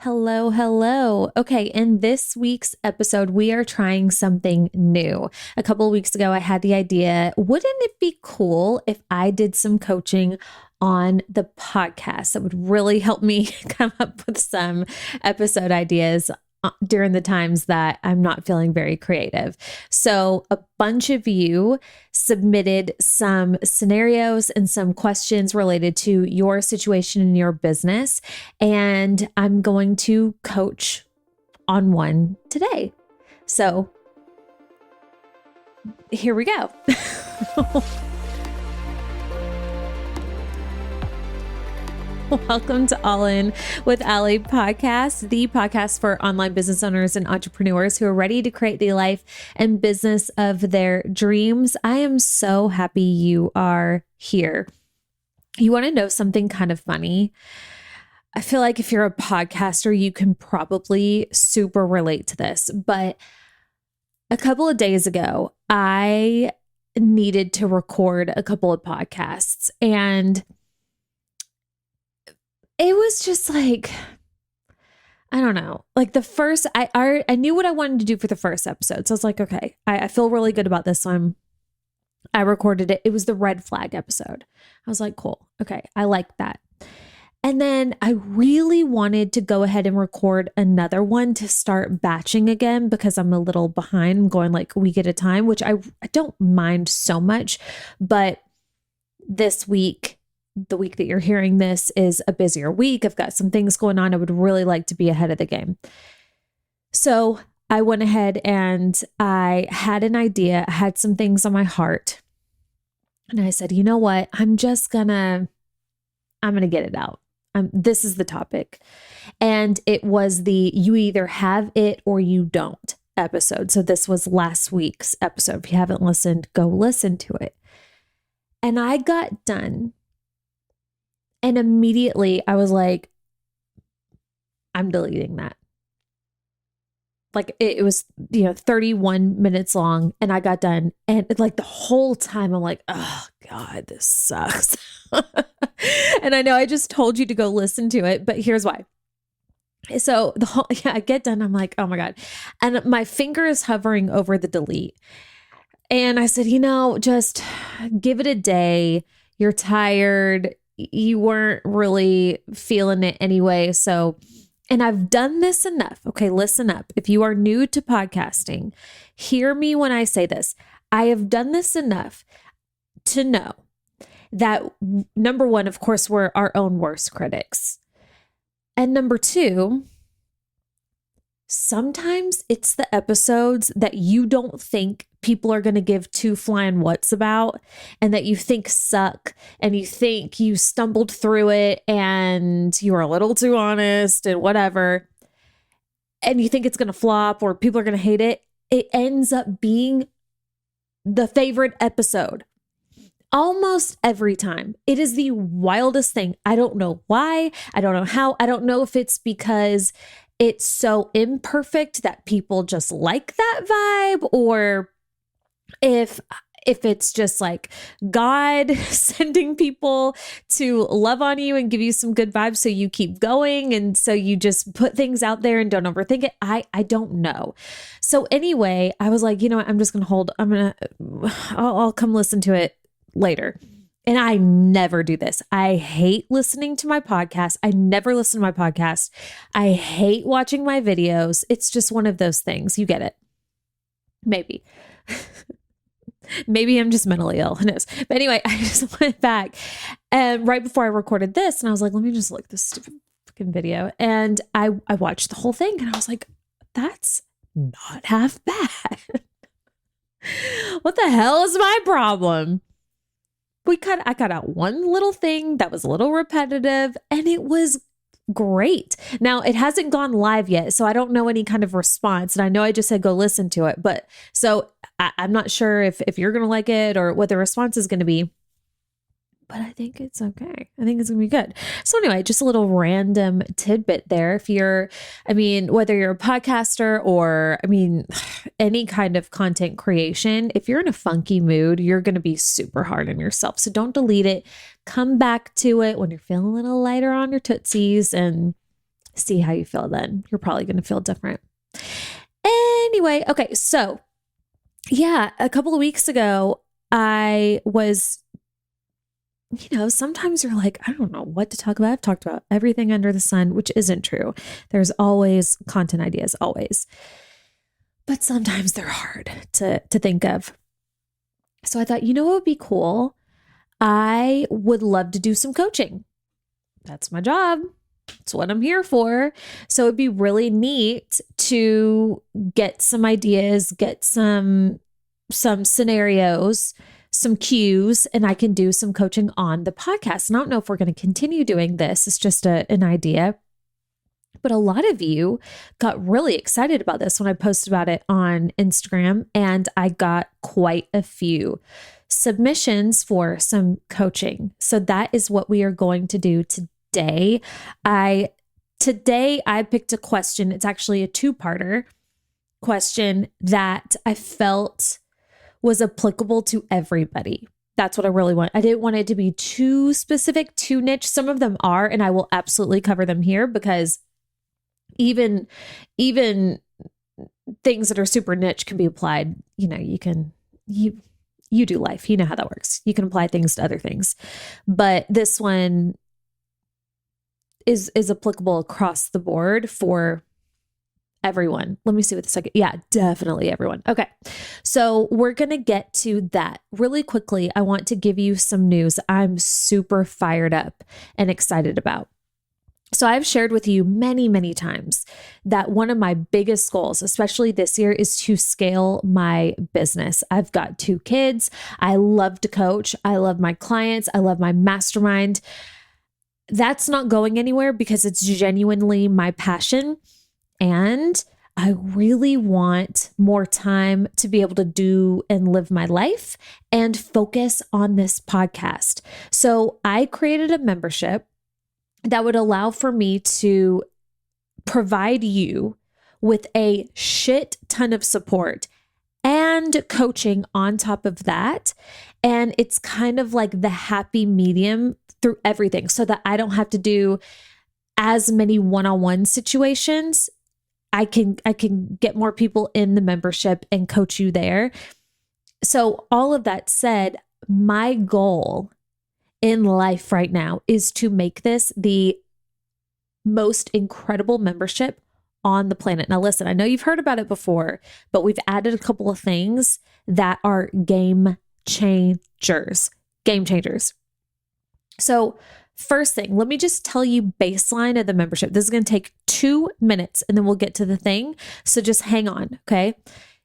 Hello, hello. Okay, in this week's episode, we are trying something new. A couple of weeks ago, I had the idea, wouldn't it be cool if I did some coaching on the podcast that would really help me come up with some episode ideas during the times that I'm not feeling very creative. So a bunch of you submitted some scenarios and some questions related to your situation in your business. And I'm going to coach on one today. So here we go. Welcome to All In With Allie podcast, the podcast for online business owners and entrepreneurs who are ready to create the life and business of their dreams. I am so happy you are here. You want to know something kind of funny? I feel like if you're a podcaster, you can probably super relate to this. But a couple of days ago, I needed to record a couple of podcasts, and it was just like, I don't know, like the first, I knew what I wanted to do for the first episode. So I was like, okay, I feel really good about this one. I recorded it. It was the red flag episode. I was like, cool. Okay. I like that. And then I really wanted to go ahead and record another one to start batching again because I'm a little behind. I'm going like a week at a time, which I don't mind so much. But this week, the week that you're hearing this, is a busier week. I've got some things going on. I would really like to be ahead of the game. So I went ahead and I had an idea. I had some things on my heart. And I said, you know what? I'm going to get it out. This is the topic. And it was the you either have it or you don't episode. So this was last week's episode. If you haven't listened, go listen to it. And I got done. And immediately I was like, I'm deleting that. Like it was, 31 minutes long, and I got done. And like the whole time I'm like, oh God, this sucks. And I know I just told you to go listen to it, but here's why. So I get done. I'm like, oh my God. And my finger is hovering over the delete. And I said, just give it a day. You're tired. You weren't really feeling it anyway. So, and I've done this enough. Okay, listen up. If you are new to podcasting, hear me when I say this. I have done this enough to know that number one, of course, we're our own worst critics. And number two, sometimes it's the episodes that you don't think people are going to give two flying whats about, and that you think suck, and you think you stumbled through it and you were a little too honest and whatever, and you think it's going to flop or people are going to hate it. It ends up being the favorite episode almost every time. It is the wildest thing. I don't know why. I don't know how. I don't know if it's because it's so imperfect that people just like that vibe, or if it's just like God sending people to love on you and give you some good vibes so you keep going, and so you just put things out there and don't overthink it. I don't know. So anyway, I was like, I'm just going to hold. I'll come listen to it later. And I never do this. I hate listening to my podcast. I never listen to my podcast. I hate watching my videos. It's just one of those things. You get it. Maybe. Maybe I'm just mentally ill. Who knows? But anyway, I just went back and right before I recorded this, and I was like, let me just look at this stupid fucking video. And I watched the whole thing, and I was like, that's not half bad. What the hell is my problem? I cut out one little thing that was a little repetitive, and it was great. Now, it hasn't gone live yet, so I don't know any kind of response. And I know I just said go listen to it, but so I'm not sure if you're going to like it or what the response is going to be. But I think it's okay. I think it's gonna be good. So anyway, just a little random tidbit there. Whether you're a podcaster or, any kind of content creation, if you're in a funky mood, you're going to be super hard on yourself. So don't delete it. Come back to it when you're feeling a little lighter on your tootsies and see how you feel then. You're probably going to feel different. Anyway, okay. So yeah, a couple of weeks ago, I was, sometimes you're like, I don't know what to talk about. I've talked about everything under the sun, which isn't true. There's always content ideas, always. But sometimes they're hard to think of. So I thought, what would be cool? I would love to do some coaching. That's my job. It's what I'm here for. So it'd be really neat to get some ideas, get some scenarios, some cues, and I can do some coaching on the podcast. And I don't know if we're going to continue doing this. It's just an idea. But a lot of you got really excited about this when I posted about it on Instagram, and I got quite a few submissions for some coaching. So that is what we are going to do today. Today I picked a question. It's actually a two-parter question that I felt was applicable to everybody. That's what I really want. I didn't want it to be too specific, too niche. Some of them are, and I will absolutely cover them here because even things that are super niche can be applied. You do life. You know how that works. You can apply things to other things. But this one is applicable across the board for everyone. Let me see what the second. Yeah, definitely everyone. Okay. So we're going to get to that really quickly. I want to give you some news I'm super fired up and excited about. So I've shared with you many, many times that one of my biggest goals, especially this year, is to scale my business. I've got 2 kids. I love to coach. I love my clients. I love my mastermind. That's not going anywhere because it's genuinely my passion. And I really want more time to be able to do and live my life and focus on this podcast. So I created a membership that would allow for me to provide you with a shit ton of support and coaching on top of that. And it's kind of like the happy medium through everything so that I don't have to do as many one-on-one situations. I can get more people in the membership and coach you there. So all of that said, my goal in life right now is to make this the most incredible membership on the planet. Now, listen, I know you've heard about it before, but we've added a couple of things that are game changers. Game changers. So first thing, let me just tell you baseline of the membership. This is going to take 2 minutes and then we'll get to the thing. So just hang on. Okay.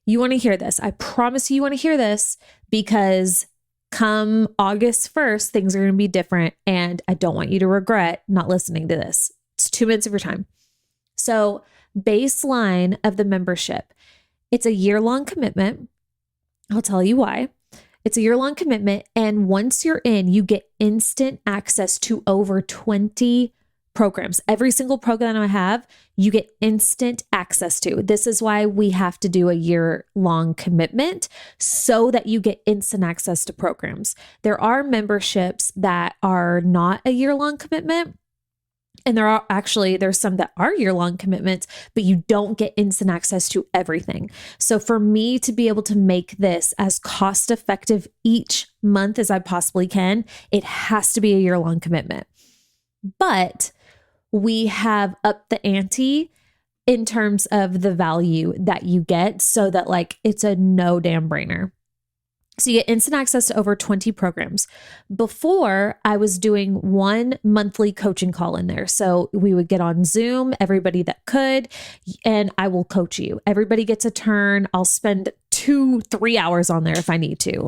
You want to hear this. I promise you want to hear this because come August 1st, things are going to be different. And I don't want you to regret not listening to this. It's 2 minutes of your time. So baseline of the membership, it's a year-long commitment. I'll tell you why. It's a year-long commitment. And once you're in, you get instant access to over 20 programs. Every single program I have, you get instant access to. This is why we have to do a year-long commitment so that you get instant access to programs. There are memberships that are not a year-long commitment. And there's some that are year-long commitments, but you don't get instant access to everything. So for me to be able to make this as cost-effective each month as I possibly can, it has to be a year-long commitment. But we have upped the ante in terms of the value that you get so that it's a no damn brainer. So you get instant access to over 20 programs. Before, I was doing 1 monthly coaching call in there. So we would get on Zoom, everybody that could, and I will coach you. Everybody gets a turn. I'll spend 2-3 hours on there if I need to.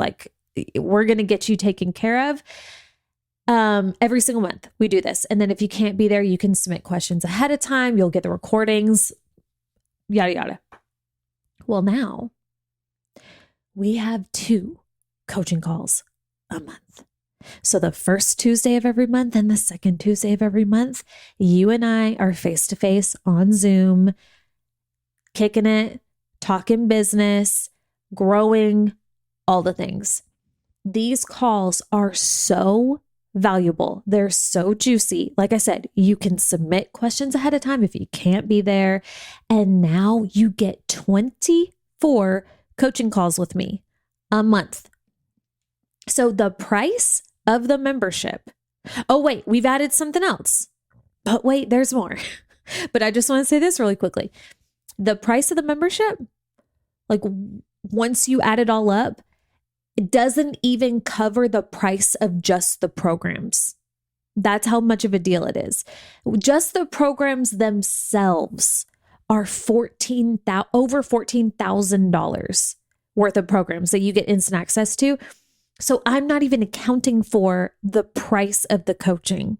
We're going to get you taken care of. Every single month we do this. And then if you can't be there, you can submit questions ahead of time. You'll get the recordings, yada, yada. Well, now we have 2 coaching calls a month. So the first Tuesday of every month and the second Tuesday of every month, you and I are face to face on Zoom, kicking it, talking business, growing, all the things. These calls are so valuable. They're so juicy. Like I said, you can submit questions ahead of time if you can't be there. And now you get 24 coaching calls with me a month. So the price of the membership. Oh, wait, we've added something else. But wait, there's more. But I just want to say this really quickly. The price of the membership, like once you add it all up, it doesn't even cover the price of just the programs. That's how much of a deal it is. Just the programs themselves are over $14,000 worth of programs that you get instant access to. So I'm not even accounting for the price of the coaching.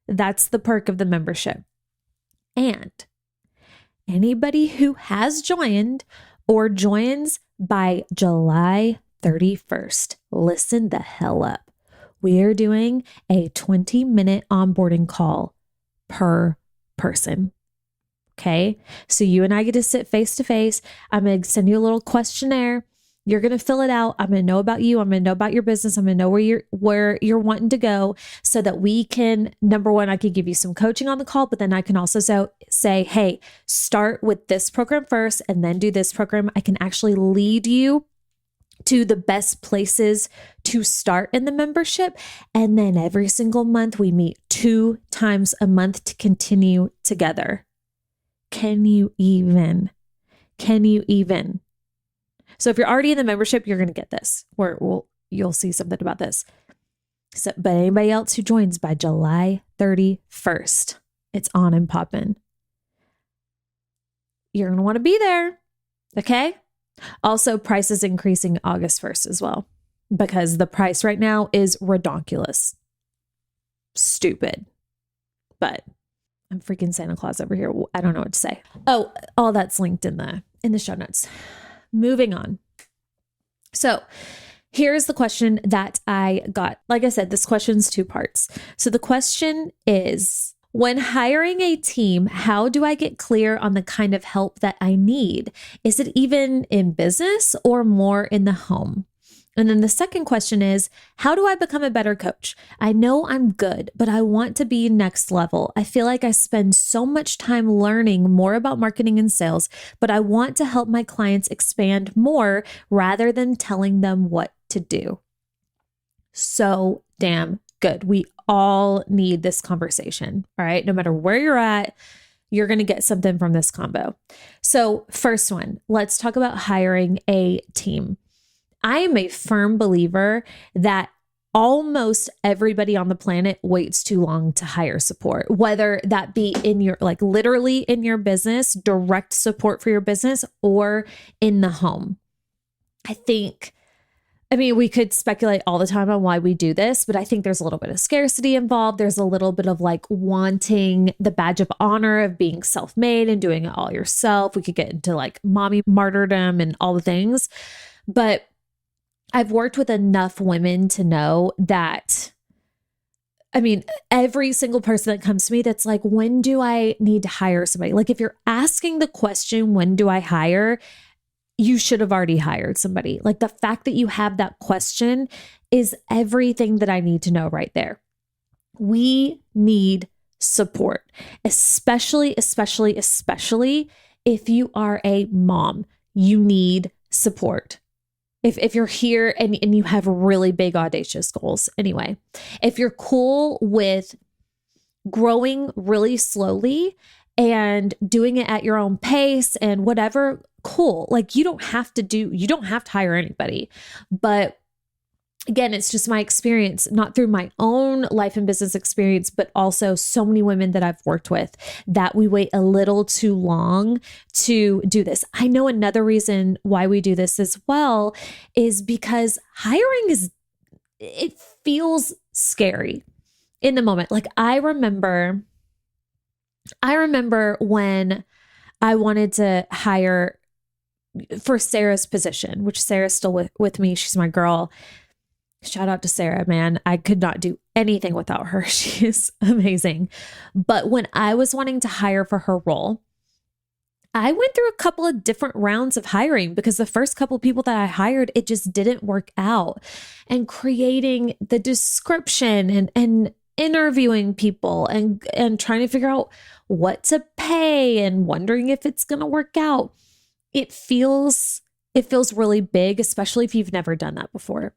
That's the perk of the membership. And anybody who has joined or joins by July 31st, listen the hell up. We are doing a 20-minute onboarding call per person. Okay. So you and I get to sit face to face. I'm going to send you a little questionnaire. You're going to fill it out. I'm going to know about you. I'm going to know about your business. I'm going to know where you're wanting to go so that we can, number one, I can give you some coaching on the call, but then I can also say, hey, start with this program first and then do this program. I can actually lead you to the best places to start in the membership. And then every single month we meet 2 times a month to continue together. Can you even? So if you're already in the membership, you're going to get this, or you'll see something about this. So, but anybody else who joins by July 31st, it's on and popping. You're going to want to be there. Okay. Also, price is increasing August 1st as well, because the price right now is redonkulous. Stupid. But I'm freaking Santa Claus over here. I don't know what to say. Oh, all that's linked in the show notes. Moving on. So here's the question that I got. Like I said, this question's 2 parts. So the question is, when hiring a team, how do I get clear on the kind of help that I need? Is it even in business or more in the home? And then the second question is, how do I become a better coach? I know I'm good, but I want to be next level. I feel like I spend so much time learning more about marketing and sales, but I want to help my clients expand more rather than telling them what to do. So damn good. We all need this conversation. All right. No matter where you're at, you're going to get something from this combo. So first one, let's talk about hiring a team. I am a firm believer that almost everybody on the planet waits too long to hire support, whether that be in your, like literally in your business, direct support for your business, or in the home. We could speculate all the time on why we do this, but I think there's a little bit of scarcity involved. There's a little bit of like wanting the badge of honor of being self-made and doing it all yourself. We could get into like mommy martyrdom and all the things, but I've worked with enough women to know that, every single person that comes to me that's like, when do I need to hire somebody? Like if you're asking the question, when do I hire? You should have already hired somebody. Like the fact that you have that question is everything that I need to know right there. We need support, especially if you are a mom, you need support. If you're here and you have really big, audacious goals. Anyway, if you're cool with growing really slowly and doing it at your own pace and whatever, cool. Like you don't have to hire anybody. But again, it's just my experience, not through my own life and business experience, but also so many women that I've worked with that we wait a little too long to do this. I know another reason why we do this as well is because hiring it feels scary in the moment. Like I remember when I wanted to hire for Sarah's position, which Sarah's still with me. She's my girl. Shout out to Sarah, man. I could not do anything without her. She is amazing. But when I was wanting to hire for her role, I went through a couple of different rounds of hiring because the first couple of people that I hired, it just didn't work out. And creating the description and interviewing people and trying to figure out what to pay and wondering if it's going to work out. It feels really big, especially if you've never done that before.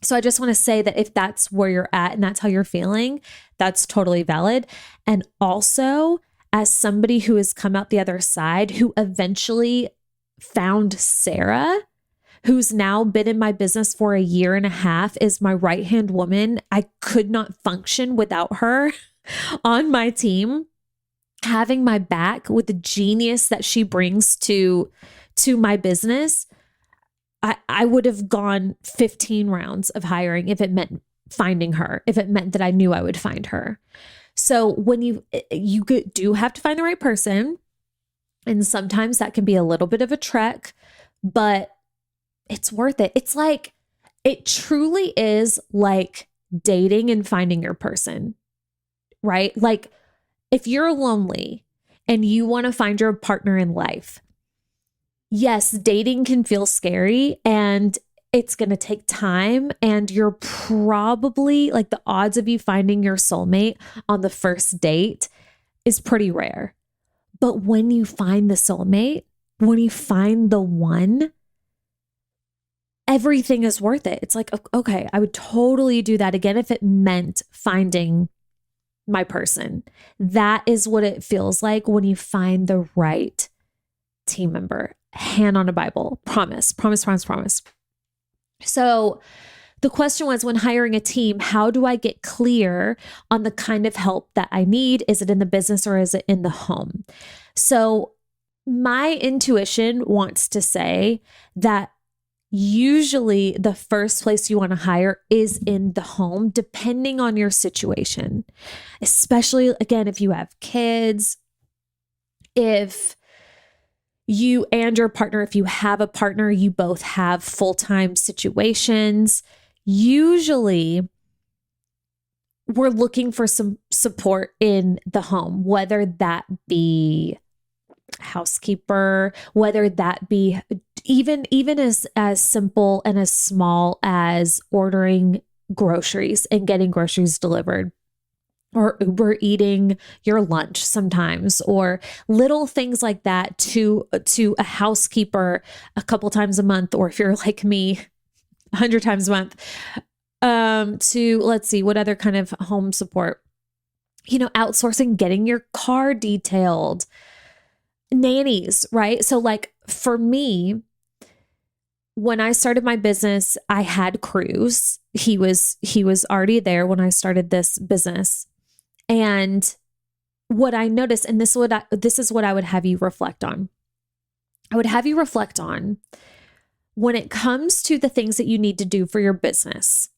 So I just want to say that if that's where you're at and that's how you're feeling, that's totally valid. And also, as somebody who has come out the other side, who eventually found Sarah, who's now been in my business for a year and a half, is my right-hand woman. I could not function without her on my team, having my back with the genius that she brings to my business. I would have gone 15 rounds of hiring if it meant finding her, if it meant that I knew I would find her. So when you do have to find the right person, and sometimes that can be a little bit of a trek, but it's worth it. It's like, it truly is like dating and finding your person, right? Like if you're lonely and you want to find your partner in life, yes, dating can feel scary and it's going to take time, and you're probably like, the odds of you finding your soulmate on the first date is pretty rare. But when you find the soulmate, when you find the one, everything is worth it. It's like, okay, I would totally do that again if it meant finding my person. That is what it feels like when you find the right team member. Hand on a Bible. Promise, promise, promise, promise. So the question was, when hiring a team, how do I get clear on the kind of help that I need? Is it in the business or is it in the home? So my intuition wants to say that usually the first place you want to hire is in the home, depending on your situation, especially again, if you have kids, if you and your partner, if you have a partner, you both have full-time situations. Usually we're looking for some support in the home, whether that be housekeeper, whether that be even as simple and as small as ordering groceries and getting groceries delivered, or Uber eating your lunch sometimes, or little things like that to a housekeeper a couple times a month, or if you're like me, 100 times a month, to, let's see, what other kind of home support, outsourcing, getting your car detailed, nannies, right? So like for me, when I started my business, I had Cruz. He was already there when I started this business. And what I noticed, and this is what I would have you reflect on. I would have you reflect on, when it comes to the things that you need to do for your business,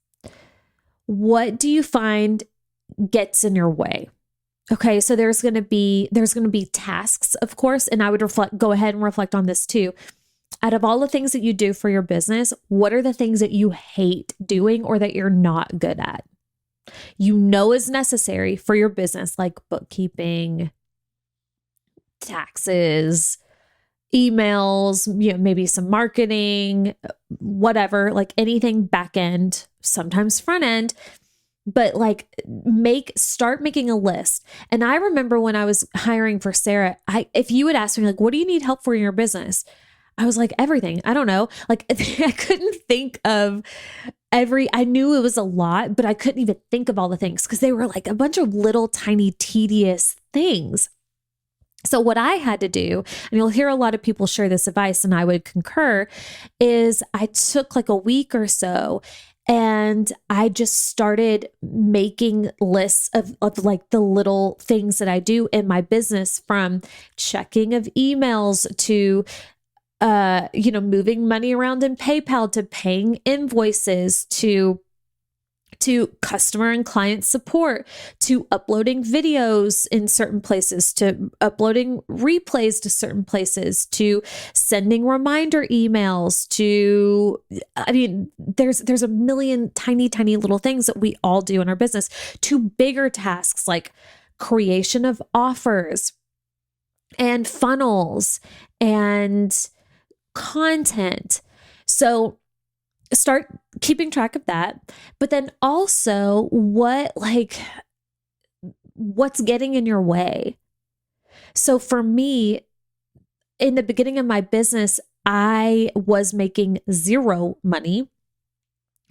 what do you find gets in your way? Okay, so there's going to be tasks, of course, and I would go ahead and reflect on this too. Out of all the things that you do for your business, what are the things that you hate doing or that you're not good at? Is necessary for your business, like bookkeeping, taxes, emails, maybe some marketing, whatever, like anything back end, sometimes front end, but like start making a list. And I remember when I was hiring for Sarah, if you would ask me like, what do you need help for in your business? I was like, everything. I don't know. Like I couldn't think of I knew it was a lot, but I couldn't even think of all the things because they were like a bunch of little tiny tedious things. So what I had to do, and you'll hear a lot of people share this advice and I would concur, is I took like a week or so and I just started making lists of like the little things that I do in my business, from checking of emails to moving money around in PayPal, to paying invoices, to customer and client support, to uploading videos in certain places, to uploading replays to certain places, to sending reminder emails, there's a million tiny, tiny little things that we all do in our business, to bigger tasks like creation of offers, and funnels and content. So start keeping track of that. But then also what's getting in your way. So for me, in the beginning of my business, I was making zero money.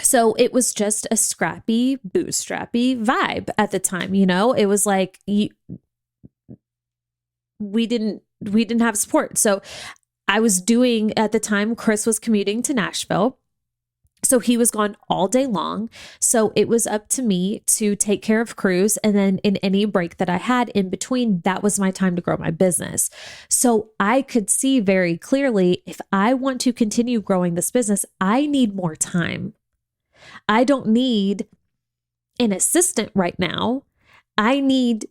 So it was just a scrappy, bootstrappy vibe at the time. It was like we didn't have support. So I was doing, at the time, Chris was commuting to Nashville. So he was gone all day long. So it was up to me to take care of Cruz. And then in any break that I had in between, that was my time to grow my business. So I could see very clearly, if I want to continue growing this business, I need more time. I don't need an assistant right now. I need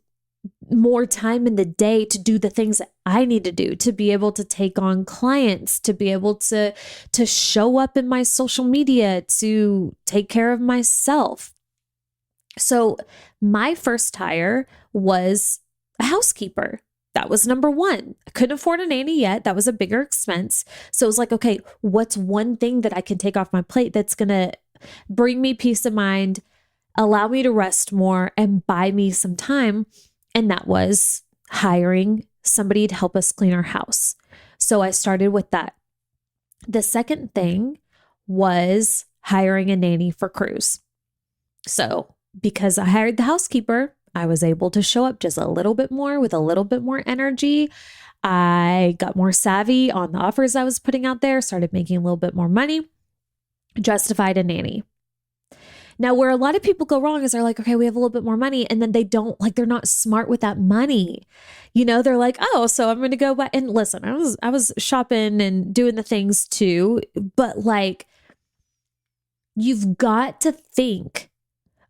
more time in the day to do the things that I need to do, to be able to take on clients, to be able to show up in my social media, to take care of myself. So my first hire was a housekeeper. That was number one. I couldn't afford a nanny yet. That was a bigger expense. So it was like, okay, what's one thing that I can take off my plate that's going to bring me peace of mind, allow me to rest more, and buy me some time? And that was hiring somebody to help us clean our house. So I started with that. The second thing was hiring a nanny for Cruz. So because I hired the housekeeper, I was able to show up just a little bit more with a little bit more energy. I got more savvy on the offers I was putting out there, started making a little bit more money, justified a nanny. Now, where a lot of people go wrong is they're like, okay, we have a little bit more money. And then they're not smart with that money. They're like, oh, so I'm going to go buy. And listen, I was shopping and doing the things too, but you've got to think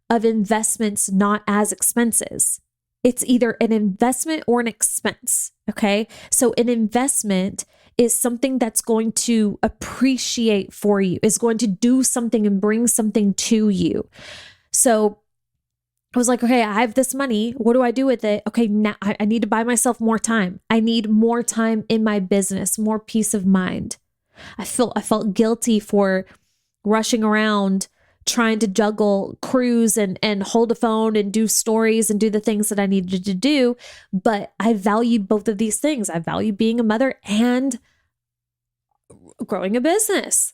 of investments not as expenses. It's either an investment or an expense. Okay. So an investment is something that's going to appreciate for you, is going to do something and bring something to you. So I was like, okay, I have this money. What do I do with it? Okay, now I need to buy myself more time. I need more time in my business, more peace of mind. I felt guilty for rushing around trying to juggle Cruz and hold a phone and do stories and do the things that I needed to do. But I valued both of these things. I value being a mother and growing a business.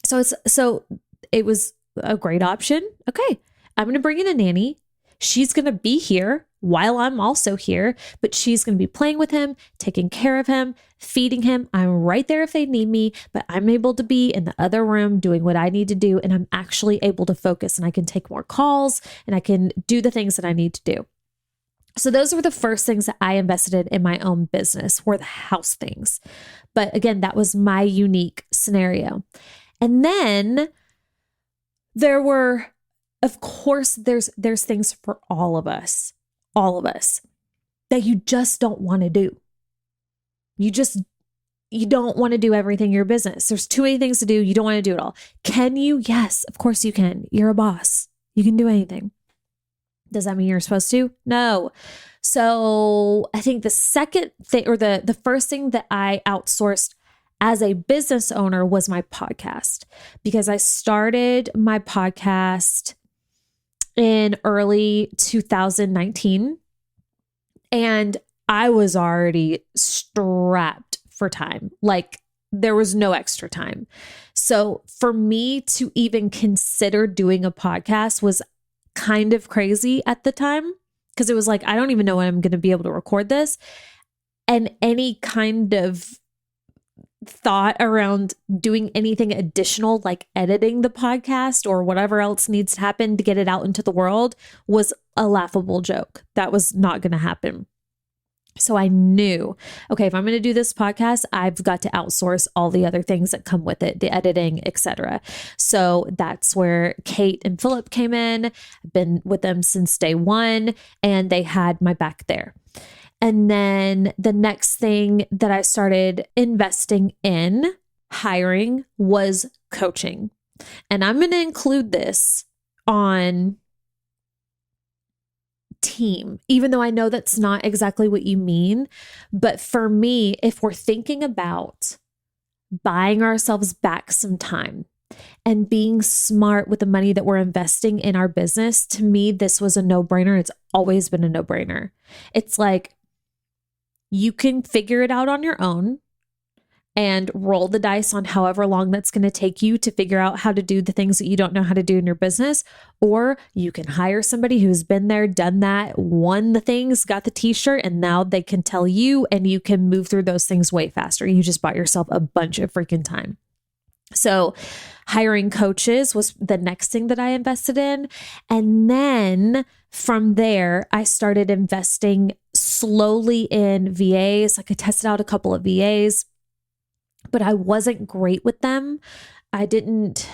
So it was a great option. Okay, I'm going to bring in a nanny. She's going to be here while I'm also here, but she's going to be playing with him, taking care of him, feeding him. I'm right there if they need me, but I'm able to be in the other room doing what I need to do. And I'm actually able to focus, and I can take more calls, and I can do the things that I need to do. So those were the first things that I invested in my own business, were the house things. But again, that was my unique scenario. And then there were, of course, there's things for all of us that you just don't want to do. You don't want to do everything in your business. There's too many things to do. You don't want to do it all. Can you? Yes, of course you can. You're a boss. You can do anything. Does that mean you're supposed to? No. So I think the second thing, or the first thing that I outsourced as a business owner, was my podcast, because I started my podcast in early 2019, and I was already strapped for time. Like, there was no extra time. So for me to even consider doing a podcast was kind of crazy at the time, because it was like, I don't even know when I'm going to be able to record this. And any kind of thought around doing anything additional, like editing the podcast or whatever else needs to happen to get it out into the world, was a laughable joke. That was not going to happen. So I knew, okay, if I'm going to do this podcast, I've got to outsource all the other things that come with it, the editing, etc. So that's where Kate and Philip came in. I've been with them since day one, and they had my back there. And then the next thing that I started investing in hiring was coaching. And I'm going to include this on team, even though I know that's not exactly what you mean. But for me, if we're thinking about buying ourselves back some time and being smart with the money that we're investing in our business, to me, this was a no-brainer. It's always been a no-brainer. It's like, you can figure it out on your own and roll the dice on however long that's going to take you to figure out how to do the things that you don't know how to do in your business. Or you can hire somebody who's been there, done that, won the things, got the t-shirt, and now they can tell you, and you can move through those things way faster. You just bought yourself a bunch of freaking time. So hiring coaches was the next thing that I invested in. And then from there, I started investing slowly in VAs. Like I tested out a couple of VAs, but I wasn't great with them. I didn't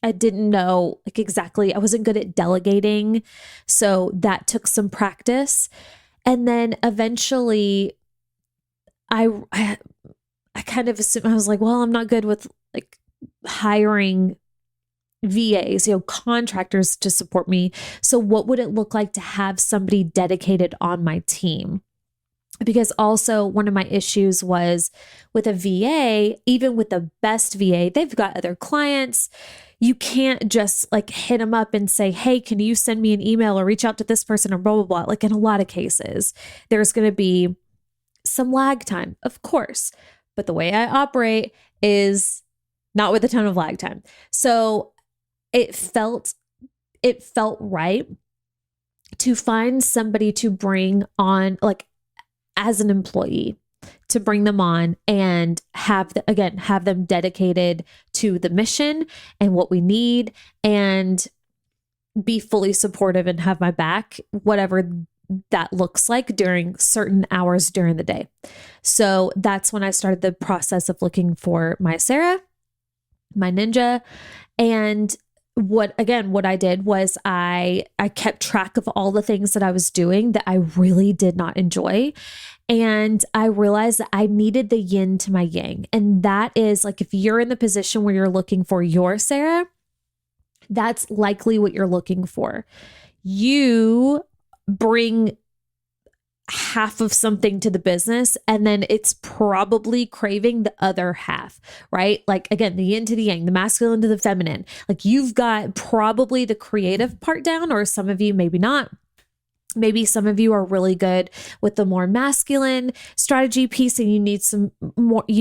know like exactly, I wasn't good at delegating. So that took some practice. And then eventually I kind of assumed, I was like, well, I'm not good with like hiring VAs, contractors to support me. So what would it look like to have somebody dedicated on my team? Because also one of my issues was with a VA, even with the best VA, they've got other clients. You can't just like hit them up and say, hey, can you send me an email or reach out to this person or blah, blah, blah. Like in a lot of cases, there's going to be some lag time, of course. But the way I operate is not with a ton of lag time. So it felt right to find somebody to bring on, like as an employee, to bring them on and have them dedicated to the mission and what we need, and be fully supportive and have my back, whatever that looks like during certain hours during the day. So that's when I started the process of looking for my Sarah, my ninja. And what I did was I kept track of all the things that I was doing that I really did not enjoy. And I realized that I needed the yin to my yang. And that is like, if you're in the position where you're looking for your Sarah, that's likely what you're looking for. You bring half of something to the business, and then it's probably craving the other half, right? Like again, the yin to the yang, the masculine to the feminine. Like you've got probably the creative part down, or some of you maybe not. Maybe some of you are really good with the more masculine strategy piece, and you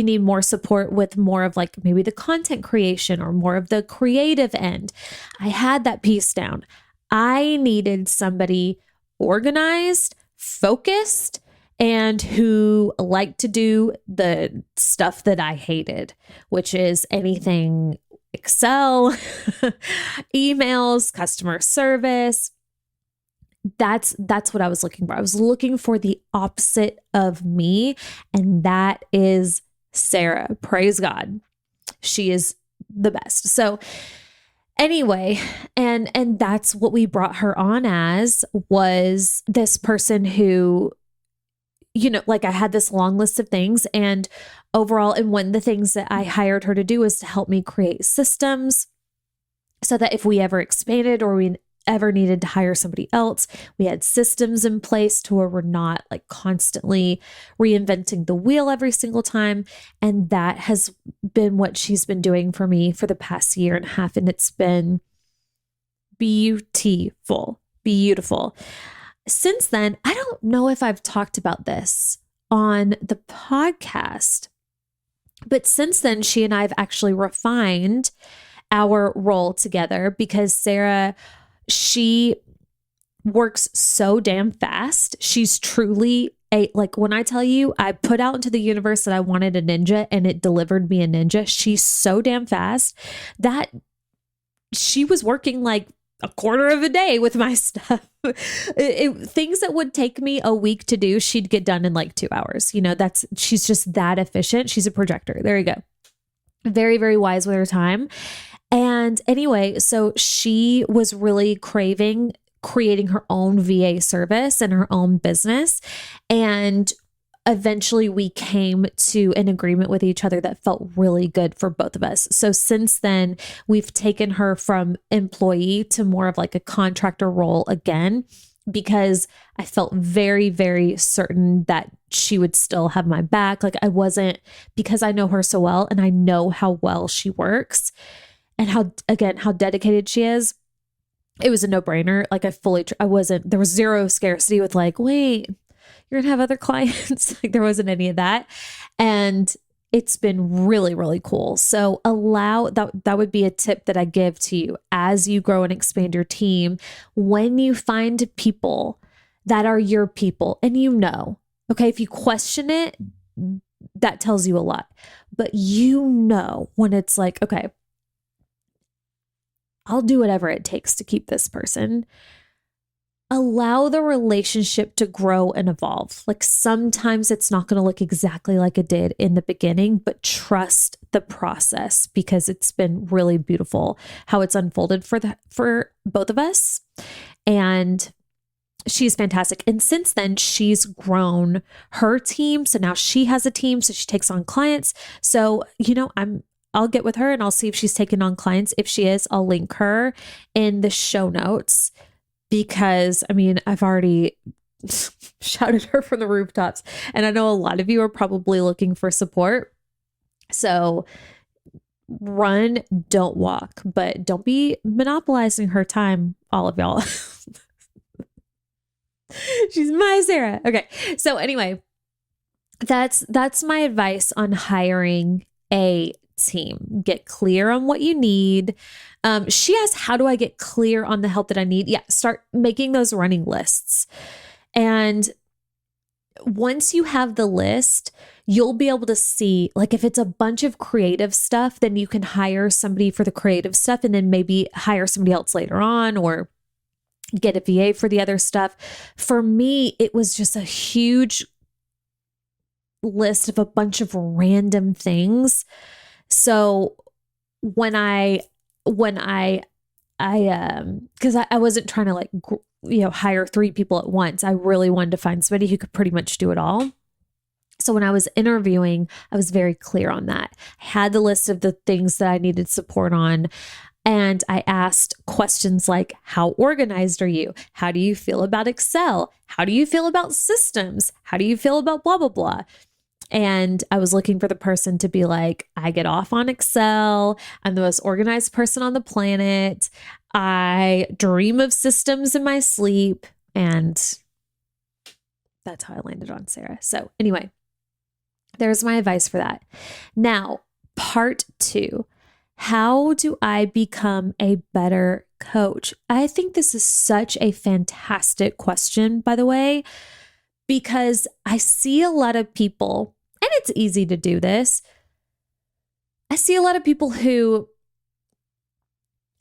need more support with more of like maybe the content creation or more of the creative end. I had that piece down. I needed somebody organized, focused, and who liked to do the stuff that I hated, which is anything Excel, emails, customer service. That's what I was looking for. I was looking for the opposite of me, and that is Sarah. Praise God. She is the best. So anyway, and that's what we brought her on as, was this person who, like I had this long list of things, and overall, and one of the things that I hired her to do was to help me create systems so that if we ever expanded or we ever needed to hire somebody else, we had systems in place to where we're not like constantly reinventing the wheel every single time. And that has been what she's been doing for me for the past year and a half. And it's been beautiful. Since then, I don't know if I've talked about this on the podcast, but since then, she and I have actually refined our role together, because Sarah, she works so damn fast. She's truly like when I tell you, I put out into the universe that I wanted a ninja and it delivered me a ninja. She's so damn fast that she was working like a quarter of a day with my stuff. Things that would take me a week to do, she'd get done in like 2 hours. She's just that efficient. She's a projector. There you go. Very, very wise with her time. And anyway, so she was really craving creating her own VA service and her own business. And eventually we came to an agreement with each other that felt really good for both of us. So since then, we've taken her from employee to more of like a contractor role again, because I felt very, very certain that she would still have my back. Like I wasn't, because I know her so well and I know how well she works and how dedicated she is. It was a no-brainer. Like there was zero scarcity with like, wait, you're gonna have other clients. Like there wasn't any of that. And it's been really, really cool. So that would be a tip that I give to you as you grow and expand your team. When you find people that are your people, and okay, if you question it, that tells you a lot. But when it's like, okay, I'll do whatever it takes to keep this person. Allow the relationship to grow and evolve. Like sometimes it's not going to look exactly like it did in the beginning, but trust the process, because it's been really beautiful how it's unfolded for both of us. And she's fantastic. And since then, she's grown her team. So now she has a team. So she takes on clients. So, I'll get with her and I'll see if she's taken on clients. If she is, I'll link her in the show notes, because I've already shouted her from the rooftops, and I know a lot of you are probably looking for support. So run, don't walk, but don't be monopolizing her time, all of y'all. She's my Sarah. Okay. So anyway, that's my advice on hiring a team. Get clear on what you need. She asked, how do I get clear on the help that I need? Yeah, start making those running lists. And once you have the list, you'll be able to see, like if it's a bunch of creative stuff, then you can hire somebody for the creative stuff and then maybe hire somebody else later on, or get a VA for the other stuff. For me, it was just a huge list of a bunch of random things. So when I because I wasn't trying to hire 3 people at once. I really wanted to find somebody who could pretty much do it all. So when I was interviewing, I was very clear on that. I had the list of the things that I needed support on. And I asked questions like, how organized are you? How do you feel about Excel? How do you feel about systems? How do you feel about blah, blah, blah? And I was looking for the person to be like, I get off on Excel. I'm the most organized person on the planet. I dream of systems in my sleep. And that's how I landed on Sarah. So anyway, there's my advice for that. Now, part 2, how do I become a better coach? I think this is such a fantastic question, by the way, because I see a lot of people, and it's easy to do this. I see a lot of people who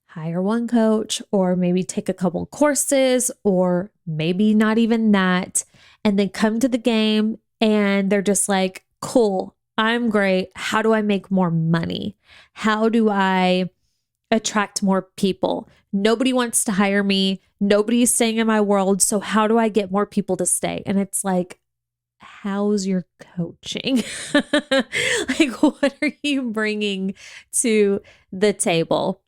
hire one coach, or maybe take a couple courses, or maybe not even that, and then come to the game and they're just like, cool, I'm great. How do I make more money? How do I attract more people? Nobody wants to hire me. Nobody's staying in my world. So how do I get more people to stay? And it's like, how's your coaching? Like, what are you bringing to the table?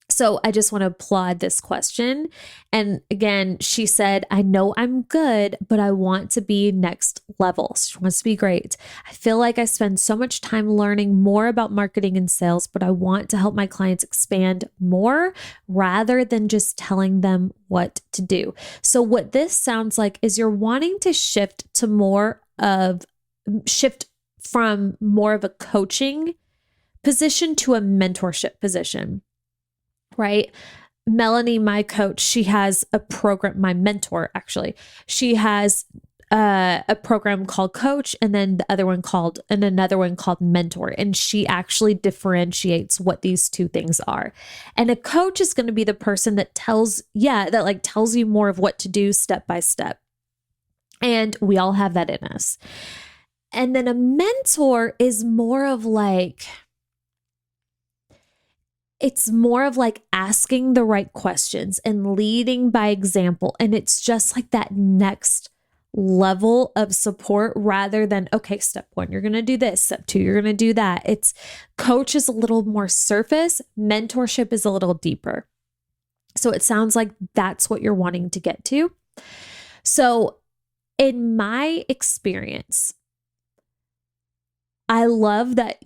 So I just want to applaud this question. And again, she said, I know I'm good, but I want to be next level. She wants to be great. I feel like I spend so much time learning more about marketing and sales, but I want to help my clients expand more rather than just telling them what to do. So what this sounds like is you're wanting to shift from more of a coaching position to a mentorship position. Right? Melanie, my coach, she has a program, my mentor, actually, she has a program called Coach, and then another one called Mentor. And she actually differentiates what these two things are. And a coach is going to be the person that tells you more of what to do step by step. And we all have that in us. And then a mentor is more of like, it's more of like asking the right questions and leading by example. And it's just like that next level of support rather than, okay, step one, you're going to do this. Step two, you're going to do that. It's coach is a little more surface. Mentorship is a little deeper. So it sounds like that's what you're wanting to get to. So in my experience, I love that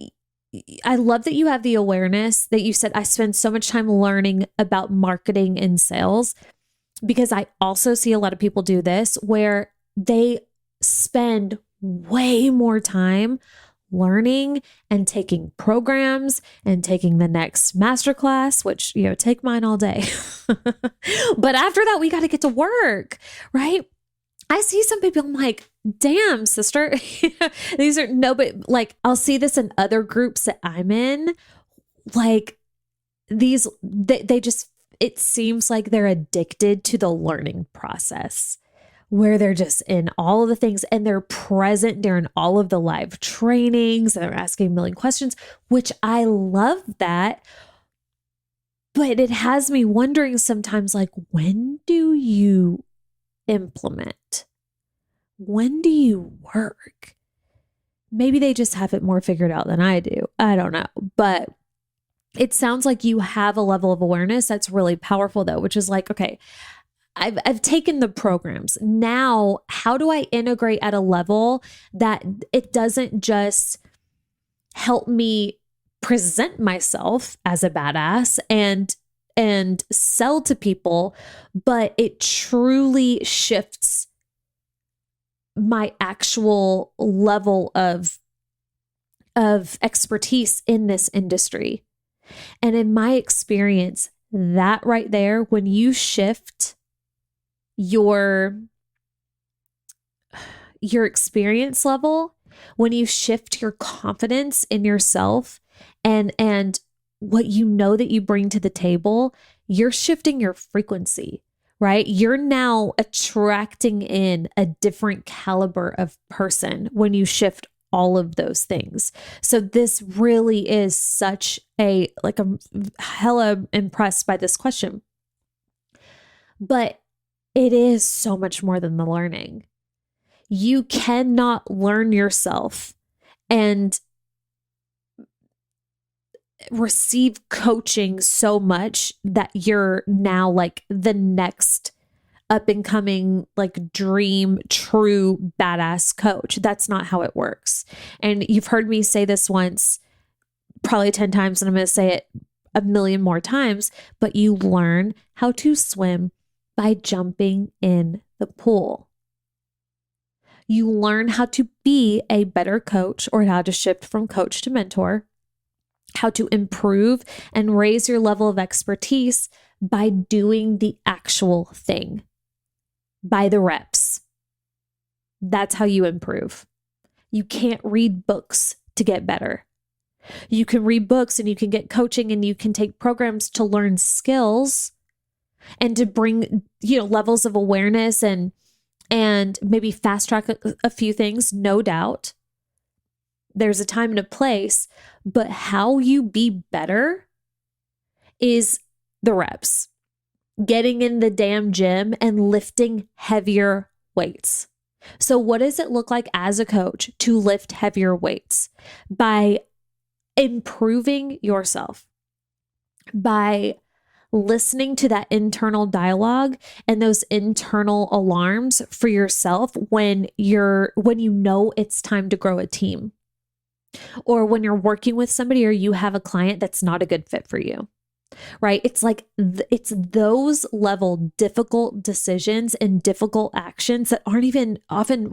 you have the awareness that you said, I spend so much time learning about marketing and sales, because I also see a lot of people do this where they spend way more time learning and taking programs and taking the next masterclass, which, take mine all day. But after that, we got to get to work, right? I see some people, I'm like, damn, sister, these are but like, I'll see this in other groups that I'm in. Like they just, it seems like they're addicted to the learning process, where they're just in all of the things and they're present during all of the live trainings and they're asking a million questions, which I love that. But it has me wondering sometimes, like, when do you implement? When do you work? Maybe they just have it more figured out than I do. I don't know. But it sounds like you have a level of awareness that's really powerful, though, which is like, okay, I've taken the programs. Now, how do I integrate at a level that it doesn't just help me present myself as a badass and sell to people, but it truly shifts my actual level of expertise in this industry? And in my experience, that right there, when you shift your experience level, when you shift your confidence in yourself and what you know that you bring to the table, you're shifting your frequency, right? You're now attracting in a different caliber of person when you shift all of those things. So this really is such I'm hella impressed by this question. But it is so much more than the learning. You cannot learn yourself and receive coaching so much that you're now like the next up and coming, like, dream, true, badass coach. That's not how it works. And you've heard me say this once, probably 10 times, and I'm going to say it a million more times, but you learn how to swim by jumping in the pool. You learn how to be a better coach, or how to shift from coach to mentor, how to improve and raise your level of expertise by doing the actual thing, by the reps. That's how you improve. You can't read books to get better. You can read books and you can get coaching and you can take programs to learn skills and to bring, levels of awareness and maybe fast track a few things, no doubt. There's a time and a place, but how you be better is the reps. Getting in the damn gym and lifting heavier weights. So what does it look like as a coach to lift heavier weights? By improving yourself, by listening to that internal dialogue and those internal alarms for yourself when you know it's time to grow a team, or when you're working with somebody or you have a client that's not a good fit for you. Right? It's like, it's those level difficult decisions and difficult actions that aren't even often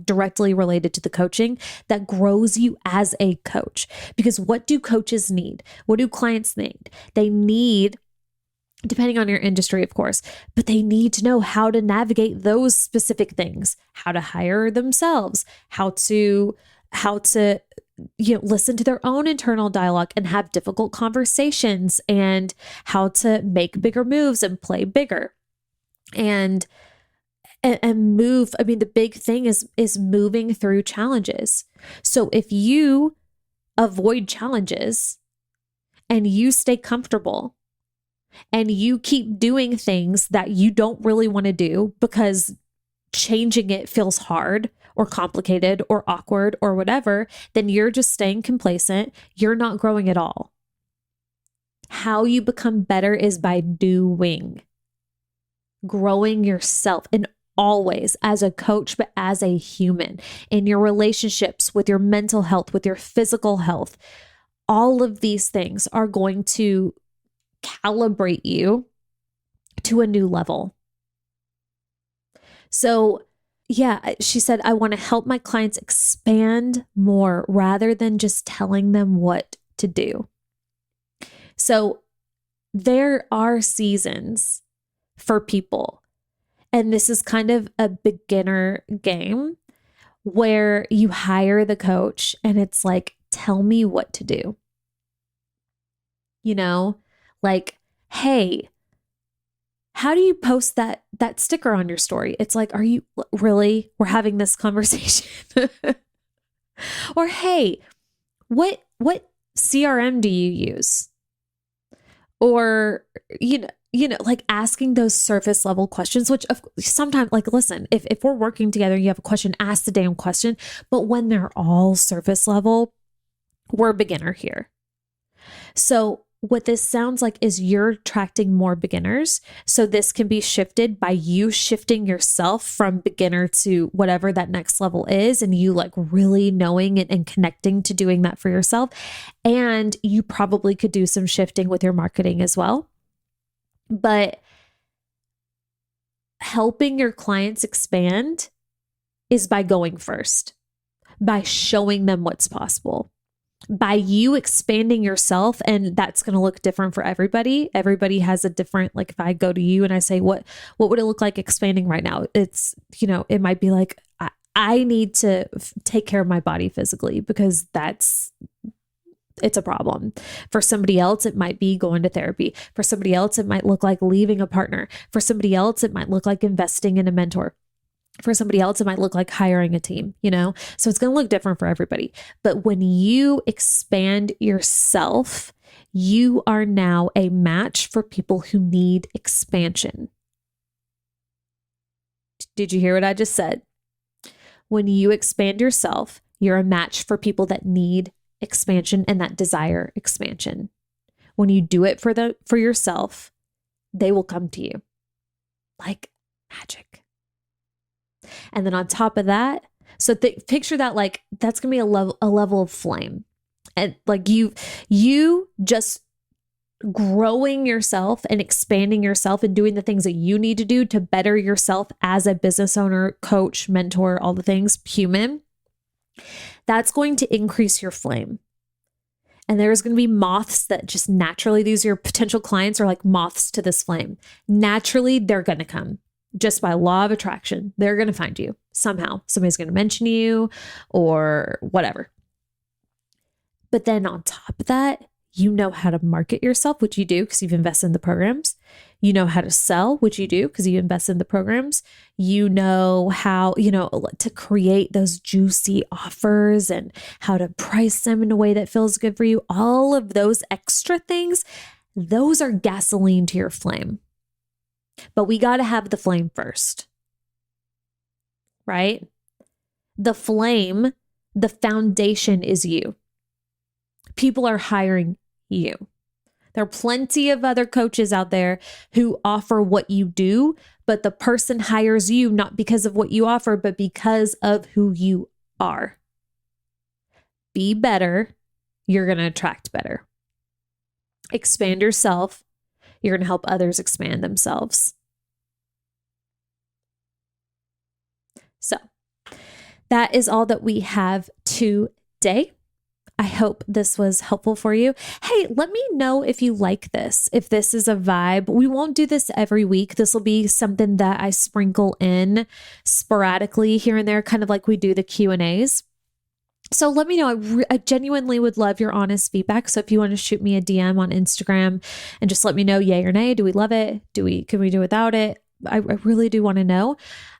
directly related to the coaching that grows you as a coach. Because what do coaches need? What do clients need? They need, depending on your industry, of course, but they need to know how to navigate those specific things, how to hire themselves, how to listen to their own internal dialogue and have difficult conversations, and how to make bigger moves and play bigger and move. I mean, the big thing is moving through challenges. So if you avoid challenges and you stay comfortable and you keep doing things that you don't really want to do because changing it feels hard or complicated or awkward or whatever, then you're just staying complacent. You're not growing at all. How you become better is by doing, growing yourself, and always as a coach, but as a human, in your relationships, with your mental health, with your physical health. All of these things are going to calibrate you to a new level. So yeah, she said, I want to help my clients expand more rather than just telling them what to do. So there are seasons for people, and this is kind of a beginner game where you hire the coach and it's like, tell me what to do. You know, like, hey, how do you post that sticker on your story? It's like, are you really? We're having this conversation. Or hey, what CRM do you use? Or like asking those surface level questions, which sometimes, like, listen, if we're working together, you have a question, ask the damn question. But when they're all surface level, we're a beginner here. So what this sounds like is you're attracting more beginners. So this can be shifted by you shifting yourself from beginner to whatever that next level is, and you like really knowing it and connecting to doing that for yourself. And you probably could do some shifting with your marketing as well. But helping your clients expand is by going first, by showing them what's possible, by you expanding yourself. And that's going to look different for everybody. Everybody has a different, like if I go to you and I say, what would it look like expanding right now? It's, it might be like, I need to take care of my body physically because it's a problem. For somebody else, it might be going to therapy. For somebody else, it might look like leaving a partner. For somebody else, it might look like investing in a mentor. For somebody else, it might look like hiring a team, So it's going to look different for everybody. But when you expand yourself, you are now a match for people who need expansion. Did you hear what I just said? When you expand yourself, you're a match for people that need expansion and that desire expansion. When you do it for yourself, they will come to you like magic. And then on top of that, so picture that like that's gonna be a level of flame, and like you just growing yourself and expanding yourself and doing the things that you need to do to better yourself as a business owner, coach, mentor, all the things, human. That's going to increase your flame. And there's going to be moths that just naturally, these are your potential clients are like moths to this flame. Naturally, they're going to come just by law of attraction. They're going to find you somehow. Somebody's going to mention you or whatever. But then on top of that, you know how to market yourself, which you do because you've invested in the programs. You know how to sell, which you do because you invest in the programs. You know how, to create those juicy offers and how to price them in a way that feels good for you. All of those extra things, those are gasoline to your flame. But we got to have the flame first, right? The flame, the foundation is you. People are hiring you. There are plenty of other coaches out there who offer what you do, but the person hires you not because of what you offer, but because of who you are. Be better. You're going to attract better. Expand yourself. You're going to help others expand themselves. So that is all that we have today. I hope this was helpful for you. Hey, let me know if you like this, if this is a vibe. We won't do this every week. This will be something that I sprinkle in sporadically here and there, kind of like we do the Q&As. So let me know. I genuinely would love your honest feedback. So if you want to shoot me a DM on Instagram and just let me know yay or nay, do we love it? Can we do without it? I really do want to know.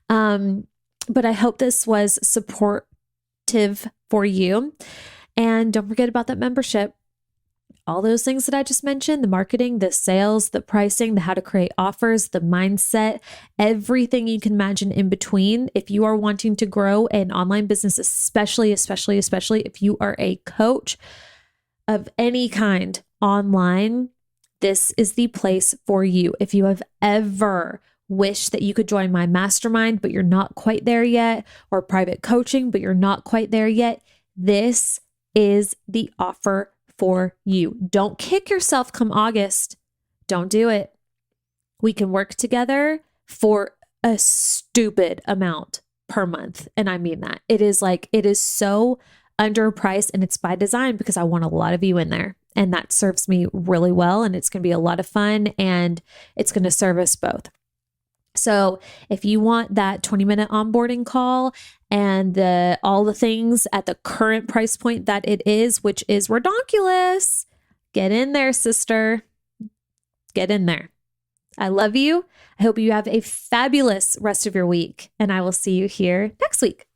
But I hope this was supportive for you. And don't forget about that membership. all those things that I just mentioned, the marketing, the sales, the pricing, the how to create offers, the mindset, everything you can imagine in between. If you are wanting to grow an online business, especially if you are a coach of any kind online, this is the place for you. If you have ever wished that you could join my mastermind, but you're not quite there yet, or private coaching, but you're not quite there yet, this is the offer for you. Don't kick yourself come August. Don't do it. We can work together for a stupid amount per month. And I mean that. It is so underpriced, and it's by design because I want a lot of you in there. And that serves me really well. And it's going to be a lot of fun, and it's going to serve us both. So if you want that 20-minute onboarding call and all the things at the current price point that it is, which is redonkulous, get in there, sister. Get in there. I love you. I hope you have a fabulous rest of your week, and I will see you here next week.